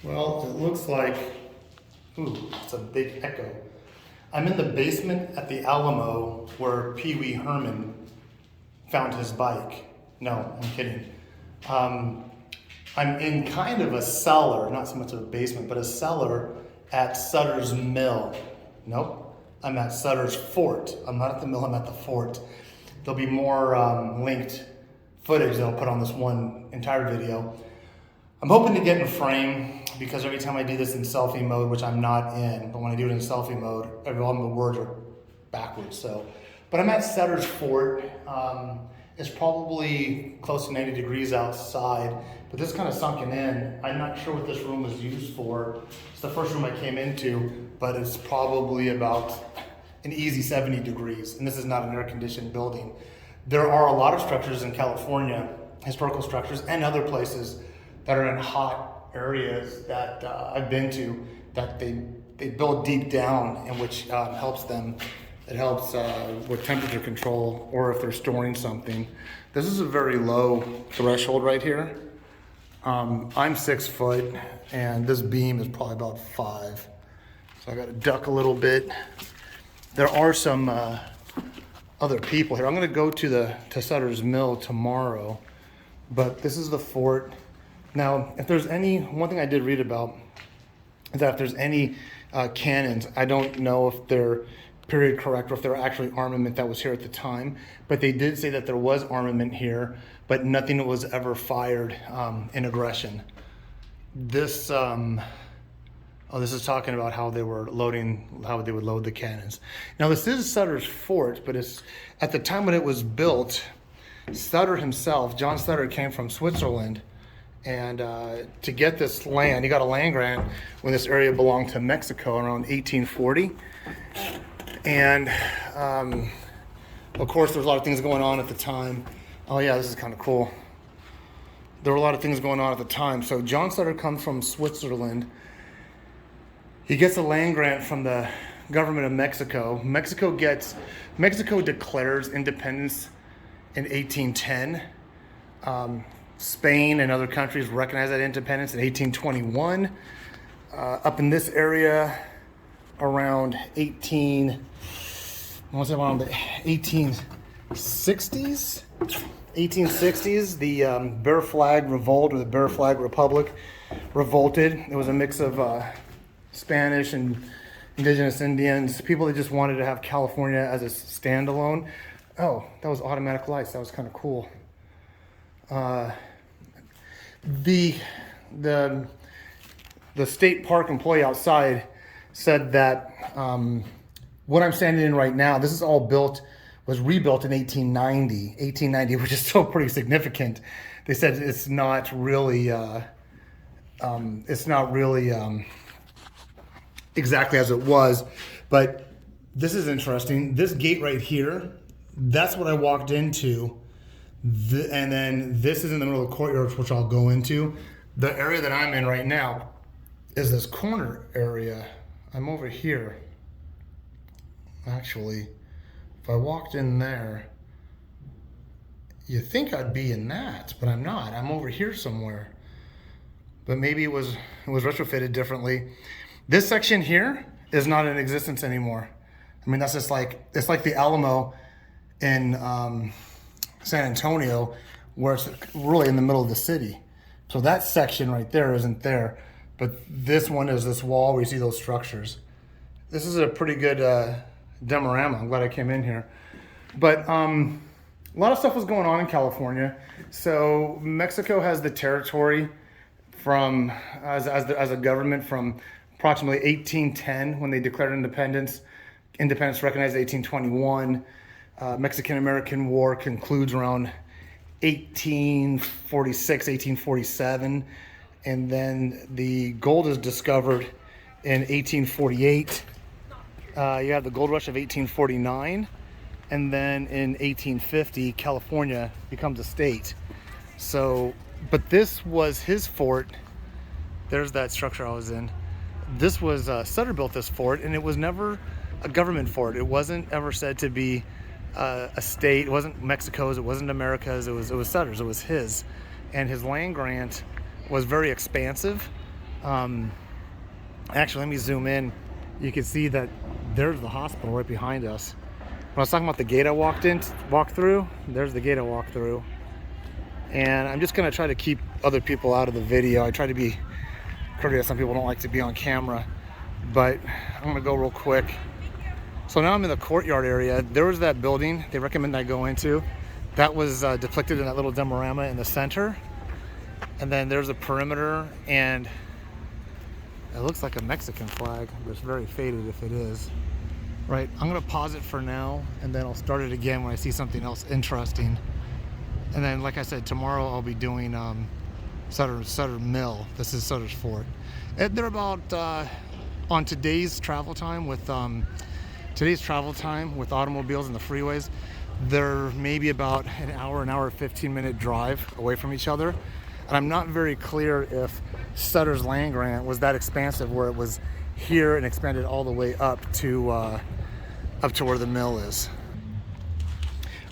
Well, it looks like, ooh, it's a big echo. I'm in the basement at the Alamo where Pee Wee Herman found his bike. No, I'm kidding. I'm in kind of a cellar, not so much of a basement, but a cellar at Sutters Mill. Nope, I'm at Sutters Fort. I'm not at the mill, I'm at the fort. There'll be more linked footage that I'll put on this one entire video. I'm hoping to get in frame because every time I do this in selfie mode, which I'm not in, but when I do it in selfie mode, all the words are backwards. So, but I'm at Sutters Fort. It's probably close to 90 degrees outside, but this is kind of sunken in. I'm not sure what this room was used for. It's the first room I came into, but it's probably about an easy 70 degrees, and this is not an air-conditioned building. There are a lot of structures in California, historical structures, and other places that are in hot areas that I've been to, that they build deep down, and which helps them. It helps with temperature control, or if they're storing something. This is a very low threshold right here. I'm 6 foot, and this beam is probably about 5. So I got to duck a little bit. There are some other people here. I'm going to go to Sutter's Mill tomorrow, but this is the fort. Now, if there's one thing I did read about is that if there's any cannons, I don't know if they're period correct or if they're actually armament that was here at the time, but they did say that there was armament here, but nothing was ever fired in aggression. This this is talking about how they would load the cannons. Now this is Sutter's Fort, but it's at the time when it was built, Sutter himself, John Sutter, came from Switzerland, and to get this land, he got a land grant when this area belonged to Mexico around 1840. And of course, there was a lot of things going on at the time. Oh yeah, this is kind of cool. There were a lot of things going on at the time. So John Sutter comes from Switzerland. He gets a land grant from the government of Mexico. Mexico declares independence in 1810. Spain and other countries recognize that independence in 1821. Up in this area, around the 1860s, the Bear Flag Revolt, or the Bear Flag Republic, revolted. It was a mix of Spanish and indigenous Indians, people that just wanted to have California as a standalone. Oh, that was automatic lights. That was kind of cool. The state park employee outside said that what I'm standing in right now, this is all was rebuilt in 1890, which is still pretty significant. They said it's not really exactly as it was, but this is interesting. This gate right here, that's what I walked into. And then this is in the middle of the courtyard, which I'll go into. The area that I'm in right now is this corner area. I'm over here. Actually, if I walked in there, you think I'd be in that, but I'm not. I'm over here somewhere. But maybe it was retrofitted differently. This section here is not in existence anymore. I mean, that's just it's like the Alamo in San Antonio, where it's really in the middle of the city. So that section right there isn't there. But this one is this wall where you see those structures. This is a pretty good demorama. I'm glad I came in here. But a lot of stuff was going on in California. So Mexico has the territory from as a government from approximately 1810 when they declared independence. Independence recognized 1821. Mexican-American War concludes around 1846, 1847. And then the gold is discovered in 1848. You have the gold rush of 1849. And then in 1850, California becomes a state. So, but this was his fort. There's that structure I was in. This was, Sutter built this fort, and it was never a government fort. It wasn't ever said to be a state. It wasn't Mexico's, it wasn't America's, it was Sutter's, it was his. And his land grant was very expansive. Actually, let me zoom in. You can see that there's the hospital right behind us. When I was talking about the gate I walked through, there's the gate I walked through. And I'm just gonna try to keep other people out of the video. I try to be courteous. Some people don't like to be on camera, but I'm gonna go real quick. So now I'm in the courtyard area. There was that building they recommend I go into. That was depicted in that little diorama in the center. And then there's a perimeter, and it looks like a Mexican flag, but it's very faded if it is. Right, I'm gonna pause it for now, and then I'll start it again when I see something else interesting. And then, like I said, tomorrow I'll be doing Sutter Mill. This is Sutters Fort. And they're about on today's travel time with automobiles and the freeways. They're maybe about an hour 15-minute drive away from each other. And I'm not very clear if Sutter's land grant was that expansive, where it was here and expanded all the way up to where the mill is.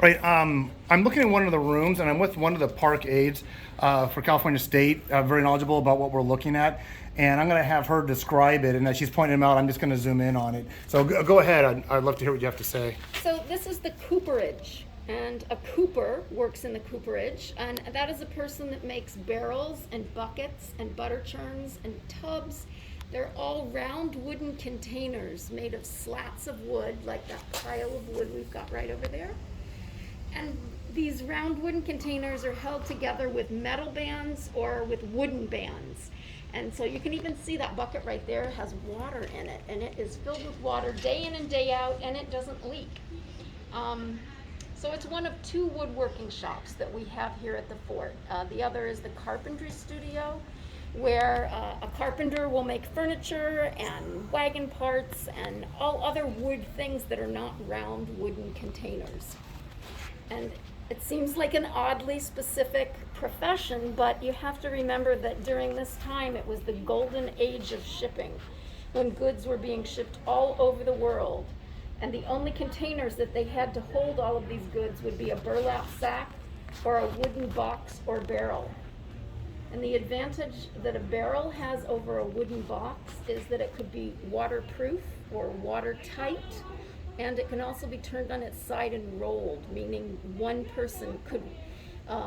All right, I'm looking at one of the rooms, and I'm with one of the park aides for California State, very knowledgeable about what we're looking at. And I'm going to have her describe it, and as she's pointing them out, I'm just going to zoom in on it. So go ahead. I'd love to hear what you have to say. So this is the Cooperage, and a cooper works in the cooperage, and that is a person that makes barrels and buckets and butter churns and tubs. They're all round wooden containers made of slats of wood, like that pile of wood we've got right over there. And these round wooden containers are held together with metal bands or with wooden bands. And so you can even see that bucket right there has water in it, and it is filled with water day in and day out, and it doesn't leak. So it's one of two woodworking shops that we have here at the fort. The other is the Carpentry Studio, where a carpenter will make furniture and wagon parts and all other wood things that are not round wooden containers. And it seems like an oddly specific profession, but you have to remember that during this time it was the golden age of shipping, when goods were being shipped all over the world. And the only containers that they had to hold all of these goods would be a burlap sack or a wooden box or barrel. And the advantage that a barrel has over a wooden box is that it could be waterproof or watertight, and it can also be turned on its side and rolled, meaning one person could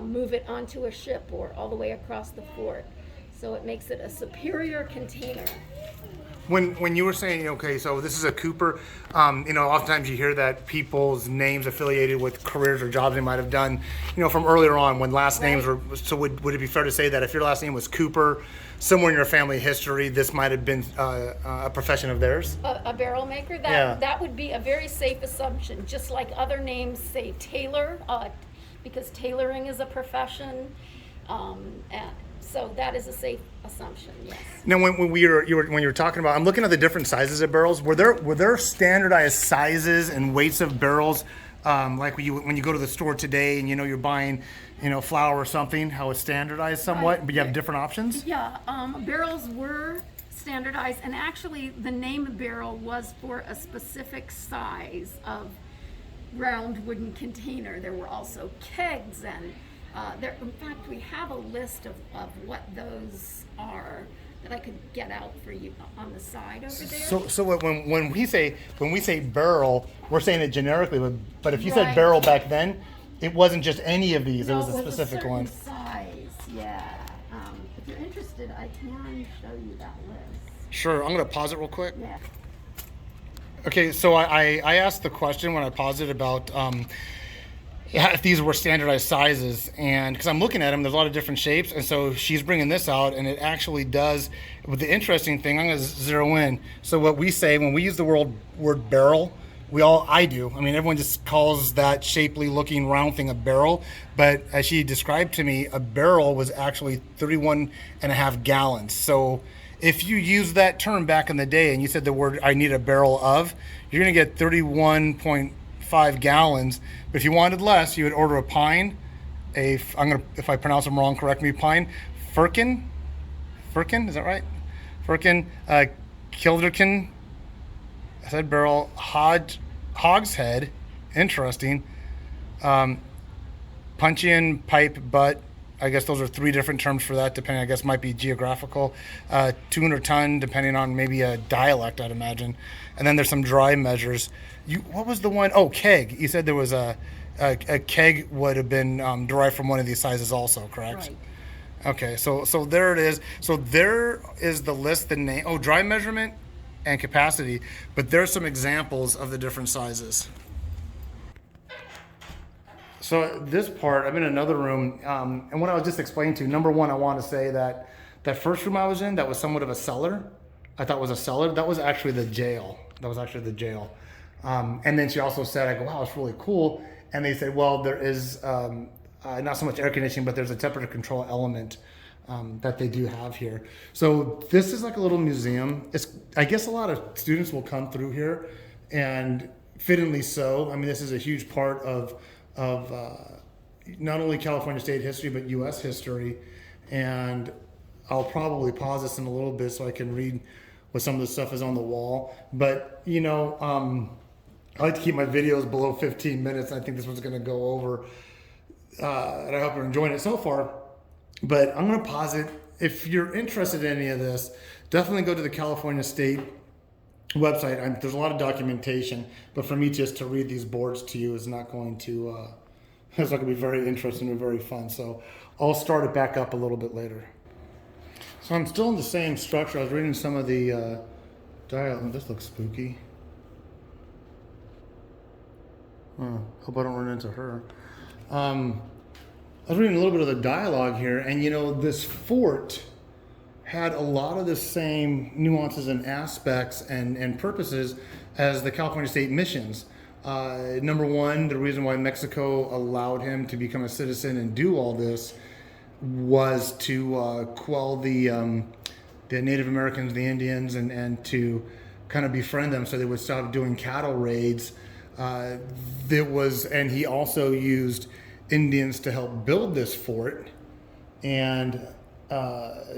move it onto a ship or all the way across the fort. So it makes it a superior container. When you were saying, okay, so this is a cooper, oftentimes you hear that people's names affiliated with careers or jobs they might have done, from earlier on when last names were, so would it be fair to say that if your last name was Cooper, somewhere in your family history, this might have been a profession of theirs? A barrel maker? That would be a very safe assumption, just like other names say tailor, because tailoring is a profession. So that is a safe assumption, yes. Now, when you were talking about, I'm looking at the different sizes of barrels. Were there standardized sizes and weights of barrels, like when you go to the store today and you're buying, flour or something, how it's standardized somewhat, right, but you have different options? Yeah, barrels were standardized, and actually the name barrel was for a specific size of round wooden container. There were also kegs and in fact, we have a list of what those are that I could get out for you on the side over there. So when we say barrel, we're saying it generically, but if you said barrel back then, it wasn't just any of these. No, it was a specific one. Size, yeah. If you're interested, I can show you that list. Sure. I'm going to pause it real quick. Yeah. Okay. So I asked the question when I paused it about. If these were standardized sizes, and because I'm looking at them, there's a lot of different shapes, and so she's bringing this out, and it actually does. But the interesting thing, I'm going to zero in. So what we say when we use the word barrel, everyone just calls that shapely looking round thing a barrel. But as she described to me, a barrel was actually 31.5 gallons. So if you use that term back in the day, and you said the word "I need a barrel of," you're going to get 31.5 gallons. But if you wanted less, you would order a pine, if I pronounce them wrong, correct me, pine, firkin, is that right? Firkin, kilderkin, I said barrel, hogshead, interesting, puncheon, pipe, butt, I guess those are three different terms for that, depending, I guess, might be geographical. 200 ton, depending on maybe a dialect, I'd imagine. And then there's some dry measures. What was the one? Oh, keg. You said there was a keg would have been derived from one of these sizes also, correct? Right. Okay, so there it is. So there is the list, the name. Oh, dry measurement and capacity. But there's some examples of the different sizes. So this part, I'm in another room, and what I was just explaining to you, number one, I want to say that that first room I was in, that was somewhat of a cellar. I thought was a cellar. That was actually the jail. And then she also said, I go, wow, it's really cool. And they said, well, there is not so much air conditioning, but there's a temperature control element that they do have here. So this is like a little museum. I guess a lot of students will come through here, and fittingly so. I mean, this is a huge part of not only California state history, but U.S. history. And I'll probably pause this in a little bit so I can read what some of the stuff is on the wall. But, I like to keep my videos below 15 minutes. I think this one's going to go over. And I hope you're enjoying it so far. But I'm going to pause it. If you're interested in any of this, definitely go to the California State website. There's a lot of documentation, but for me just to read these boards to you is not going to it's not going to be very interesting or very fun. So I'll start it back up a little bit later. So I'm still in the same structure. I was reading some of the dialogue. This looks spooky. Hope I don't run into her. I was reading a little bit of the dialogue here, and this fort had a lot of the same nuances and aspects and purposes as the California State Missions. Number one, the reason why Mexico allowed him to become a citizen and do all this was to quell the Native Americans, the Indians, and to kind of befriend them so they would stop doing cattle raids. And he also used Indians to help build this fort, and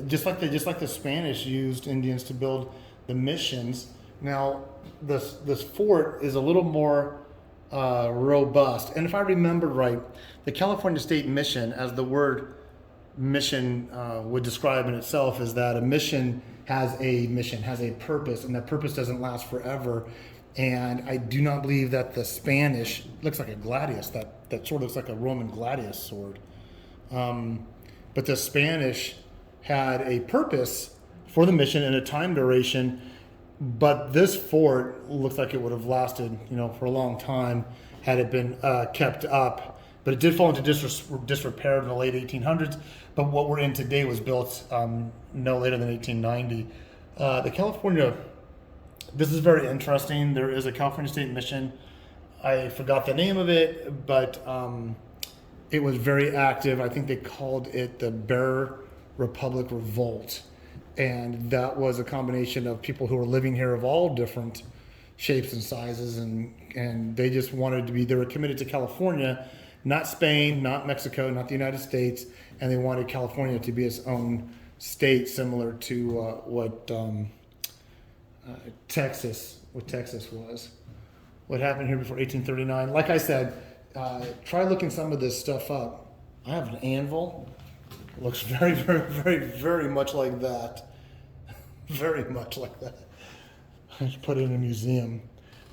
just like the Spanish used Indians to build the missions. Now this fort is a little more robust, and if I remember right, the California State Mission, as the word mission would describe in itself, is that a mission has a purpose, and that purpose doesn't last forever. And I do not believe that the Spanish looks like a gladius, that sort of looks like a Roman gladius sword. But the Spanish had a purpose for the mission and a time duration, but this fort looks like it would have lasted, for a long time had it been kept up. But it did fall into disrepair in the late 1800s. But what we're in today was built no later than 1890. This is very interesting. There is a California State Mission. I forgot the name of it, but it was very active. I think they called it the Bear Republic Revolt. And that was a combination of people who were living here of all different shapes and sizes. And they just wanted to they were committed to California, not Spain, not Mexico, not the United States. And they wanted California to be its own state, similar to what Texas was. What happened here before 1839? Like I said, try looking some of this stuff up. I have an anvil. It looks very, very, very, very much like that. Very much like that. I should put it in a museum.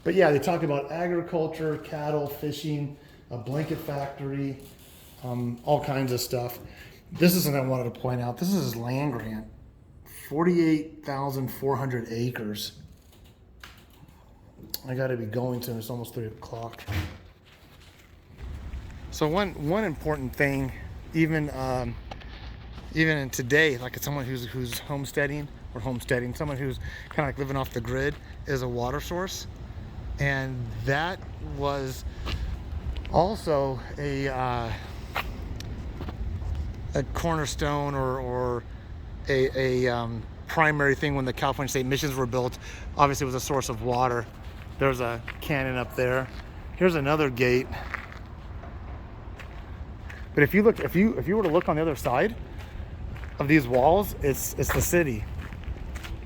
But yeah, they talk about agriculture, cattle, fishing, a blanket factory, all kinds of stuff. This is something I wanted to point out. This is his land grant. 48,400 acres. I got to be going soon. It's almost 3 o'clock. So one important thing, even in today, like someone who's homesteading, someone who's kind of like living off the grid, is a water source, and that was also a cornerstone or a primary thing when the California State Missions were built. Obviously, it was a source of water. There's a cannon up there. Here's another gate. But if you were to look on the other side of these walls, it's the city.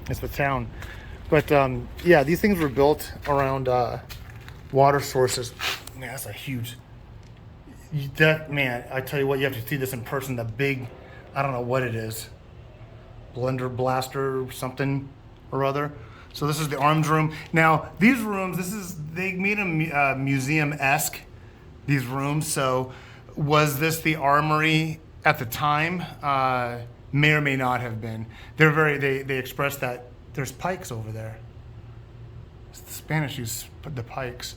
It's the town. But yeah, these things were built around water sources. Man, that's a huge. Man, I tell you what, you have to see this in person. The big, I don't know what it is, blender blaster or something or other. So this is the arms room. Now these rooms, they made them museum-esque, these rooms. So was this the armory at the time? May or may not have been. They expressed that there's pikes over there. The Spanish use the pikes.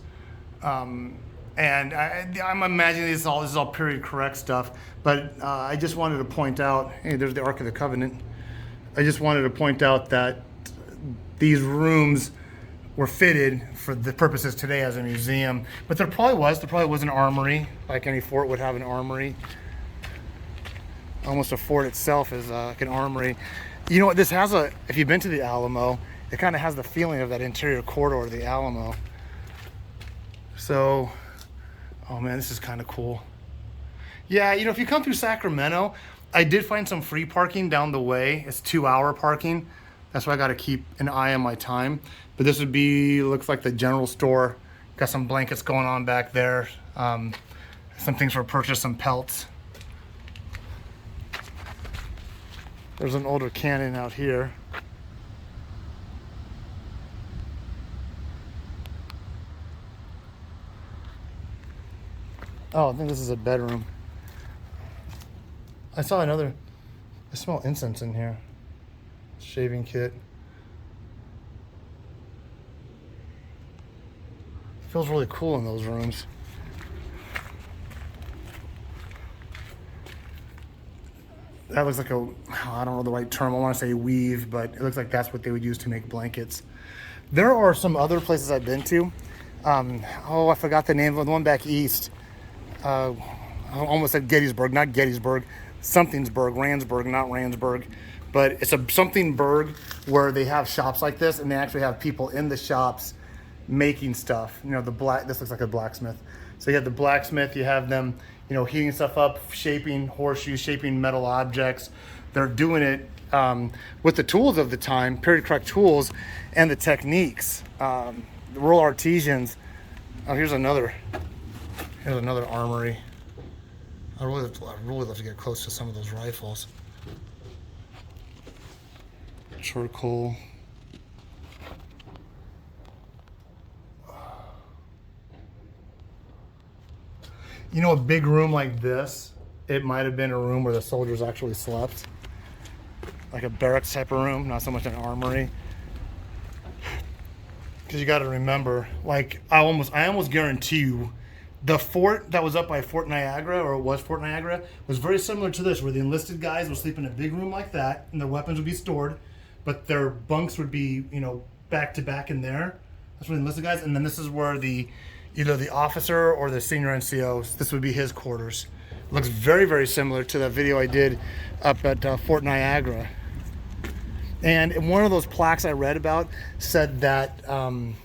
And I'm imagining this is all period correct stuff, but I just wanted to point out, hey, there's the Ark of the Covenant. I just wanted to point out that these rooms were fitted for the purposes today as a museum, but there probably was an armory, like any fort would have an armory. Almost a fort itself is like an armory. You know what, if you've been to the Alamo, it kind of has the feeling of that interior corridor of the Alamo. So, oh man, this is kind of cool. Yeah, if you come through Sacramento, I did find some free parking down the way. It's 2-hour parking. That's why I got to keep an eye on my time. But this looks like the general store. Got some blankets going on back there. Some things for purchase, some pelts. There's an older cannon out here. Oh, I think this is a bedroom. I smell incense in here. Shaving kit. Feels really cool in those rooms. That looks like I don't know the right term, I want to say weave, but it looks like that's what they would use to make blankets. There are some other places I've been to. I forgot the name of the one back east. I almost said Gettysburg, not Gettysburg. Something'sburg, Randsburg, not Randsburg. But it's a somethingburg where they have shops like this, and they actually have people in the shops making stuff. This looks like a blacksmith. So you have the blacksmith, you have them, heating stuff up, shaping horseshoes, shaping metal objects. They're doing it with the tools of the time, period correct tools, and the techniques. The rural artisans. Oh, here's another armory. I'd really love to get close to some of those rifles. Charcoal. A big room like this, it might have been a room where the soldiers actually slept. Like a barracks type of room, not so much an armory. Because you got to remember, like I almost guarantee you, the fort that was up by Fort Niagara, or it was Fort Niagara, was very similar to this, where the enlisted guys would sleep in a big room like that, and their weapons would be stored, but their bunks would be, back to back in there. That's where the enlisted guys, and then this is where either the officer or the senior NCO, this would be his quarters. It looks very, very similar to the video I did up at Fort Niagara. And one of those plaques I read about said that, and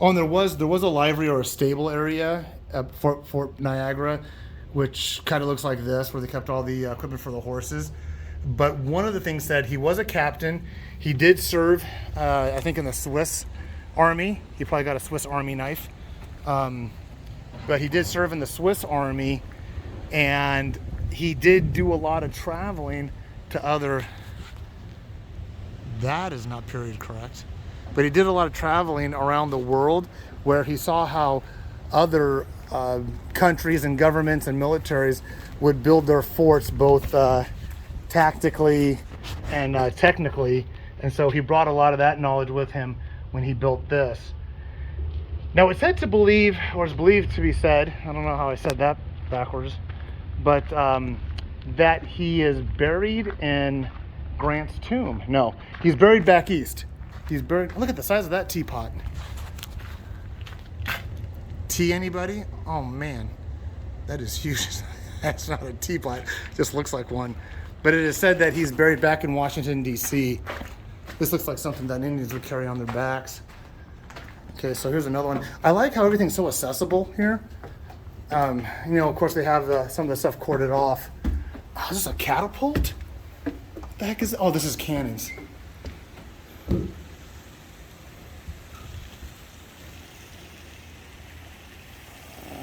there was a livery or a stable area at Fort Niagara, which kind of looks like this, where they kept all the equipment for the horses. But one of the things said he was a captain. He did serve, I think, in the Swiss Army. He probably got a Swiss Army knife. But he did serve in the Swiss Army, and he did do a lot of traveling to other... That is not period correct. But he did a lot of traveling around the world, where he saw how other countries and governments and militaries would build their forts both tactically and technically. And so he brought a lot of that knowledge with him when he built this. Now it's said to believe, or is believed to be said, I don't know how I said that backwards, but that he is buried in Grant's tomb. No, he's buried back east. He's buried, look at the size of that teapot. Tea, anybody? Oh man, that is huge. That's not a teapot, it just looks like one. But it is said that he's buried back in Washington, D.C. This looks like something that Indians would carry on their backs. Okay, so here's another one. I like how everything's so accessible here. Of course they have some of the stuff corded off. Oh, is this a catapult? What the heck is it? Oh, this is cannons.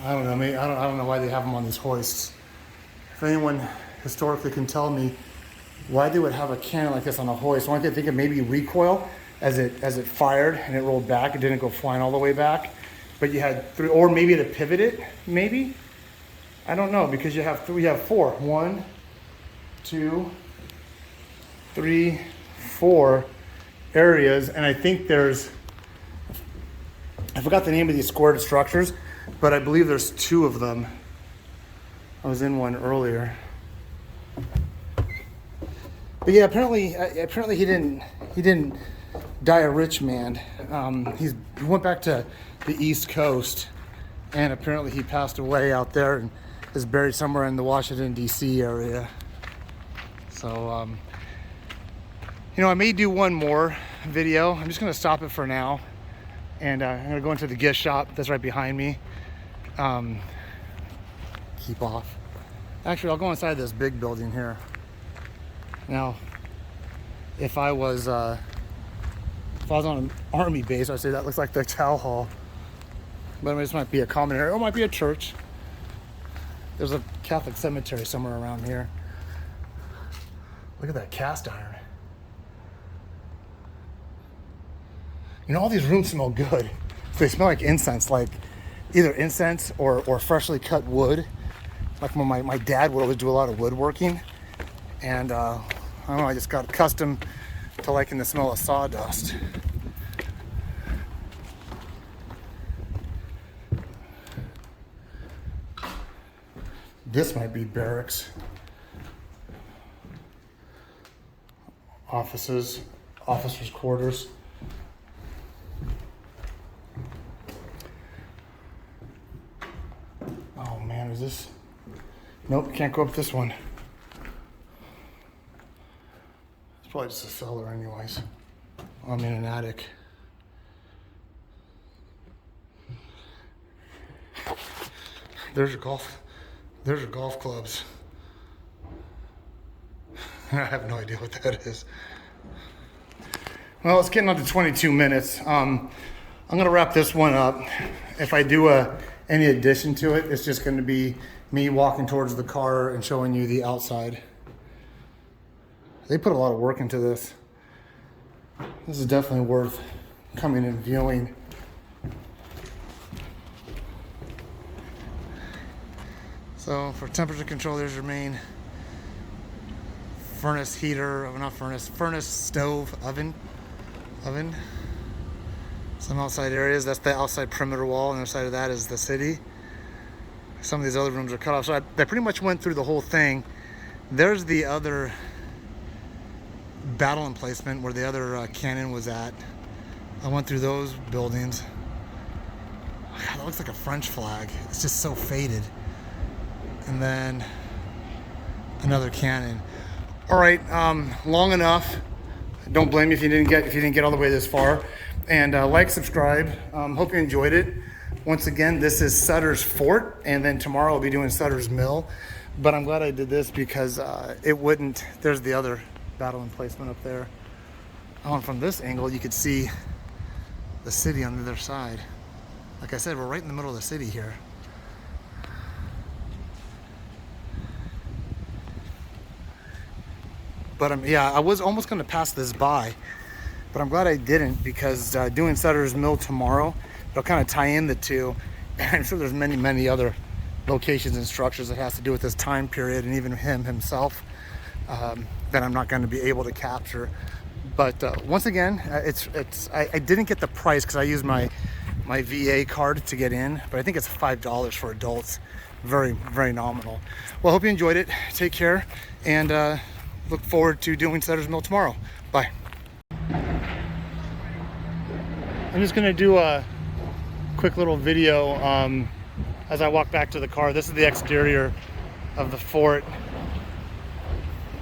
I don't know. Maybe, I don't know why they have them on these hoists. If anyone historically can tell me why they would have a cannon like this on a hoist, why don't they think of maybe recoil as it fired and it rolled back? It didn't go flying all the way back, but you had three, or maybe to pivot it. Maybe, I don't know, because you have we have four. 1, 2, 3, 4 areas, and I think there's, I forgot the name of these squared structures, but I believe there's 2 of them. I was in one earlier. But yeah, apparently he didn't die a rich man. He went back to the East Coast, and apparently he passed away out there and is buried somewhere in the Washington D.C. area. So you know, I may do one more video. I'm just gonna stop it for now, and I'm gonna go into the gift shop that's right behind me. Keep off. Actually, I'll go inside this big building here. Now, if I was on an army base, I'd say that looks like the Chow Hall. But this might be a common area, or it might be a church. There's a Catholic cemetery somewhere around here. Look at that cast iron. You know, all these rooms smell good. They smell like incense, like either incense or freshly cut wood. Like when my dad would always do a lot of woodworking. And I don't know, I just got accustomed to liking the smell of sawdust. This might be barracks. Offices, officers' quarters. Oh man, is this? Nope, can't go up this one. It's probably just a cellar anyways. I'm in an attic. There's your golf clubs. I have no idea what that is. Well, it's getting on to 22 minutes. I'm gonna wrap this one up. If I do any addition to it, it's just gonna be me walking towards the car and showing you the outside. They put a lot of work into this. This is definitely worth coming and viewing. So for temperature control, there's your main furnace heater, not furnace, stove, oven. Some outside areas, that's the outside perimeter wall, and the other side of that is the city. Some of these other rooms are cut off, so I pretty much went through the whole thing. There's the other battle emplacement where the other cannon was at. I went through those buildings. God, that looks like a French flag. It's just so faded. And then another cannon. All right, long enough. Don't blame me if you didn't get all the way this far. And like, subscribe. Hope you enjoyed it. Once again, this is Sutters Fort, and then tomorrow I'll be doing Sutters Mill. But I'm glad I did this because it wouldn't. There's the other battle emplacement up there. Oh, and from this angle, you could see the city on the other side. Like I said, we're right in the middle of the city here. But yeah, I was almost going to pass this by, but I'm glad I didn't, because doing Sutters Mill tomorrow, it'll kind of tie in the two. And I'm sure there's many other locations and structures that has to do with this time period, and even himself, that I'm not going to be able to capture. But once again, I didn't get the price because I used my VA card to get in, but I think it's $5 for adults. Very nominal. Well, I hope you enjoyed it. Take care, and look forward to doing Sutters Mill tomorrow. Bye. I'm just gonna do a quick little video as I walk back to the car. This is the exterior of the fort.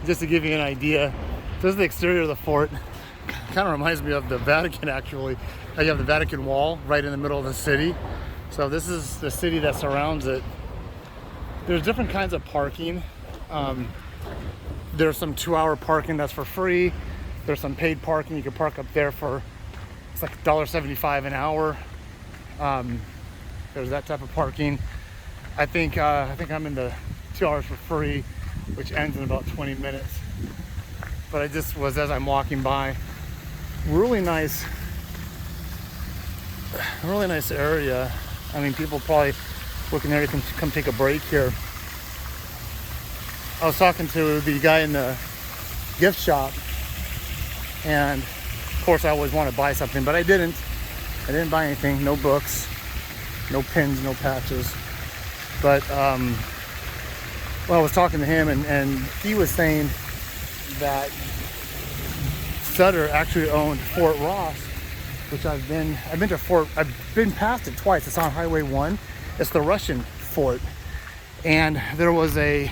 Just to give you an idea, this is the exterior of the fort. Kind of reminds me of the Vatican, actually. You have the Vatican Wall right in the middle of the city. So this is the city that surrounds it. There's different kinds of parking. There's some 2-hour parking that's for free. There's some paid parking. You can park up there for, it's like $1.75 an hour. There's that type of parking. I think I'm in the 2 hours for free, which ends in about 20 minutes. But I just was, as I'm walking by, really nice area. I mean, people probably looking there to come take a break here. I was talking to the guy in the gift shop, and of course I always want to buy something, but I didn't buy anything. No books, no pins, no patches. But well, I was talking to him, and he was saying that Sutter actually owned Fort Ross, which I've been past it twice. It's on Highway 1. It's the Russian fort, and there was a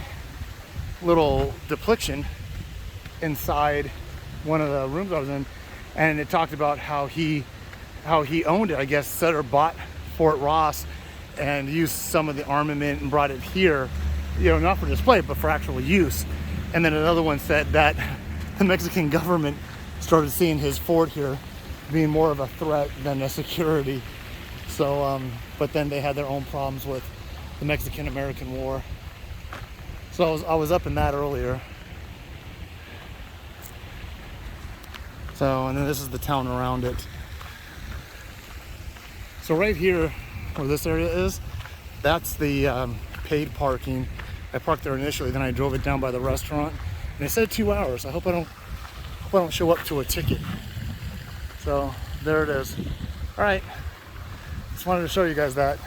little depiction inside one of the rooms I was in, and it talked about how he owned it. I guess Sutter bought Fort Ross and used some of the armament and brought it here, not for display, but for actual use. And then another one said that the Mexican government started seeing his fort here being more of a threat than a security. So, but then they had their own problems with the Mexican-American War. So I was up in that earlier. So, and then this is the town around it. So right here, where this area is, that's the paid parking. I parked there initially, then I drove it down by the restaurant, and it said 2 hours. I hope I don't show up to a ticket. So there it is. All right, just wanted to show you guys that.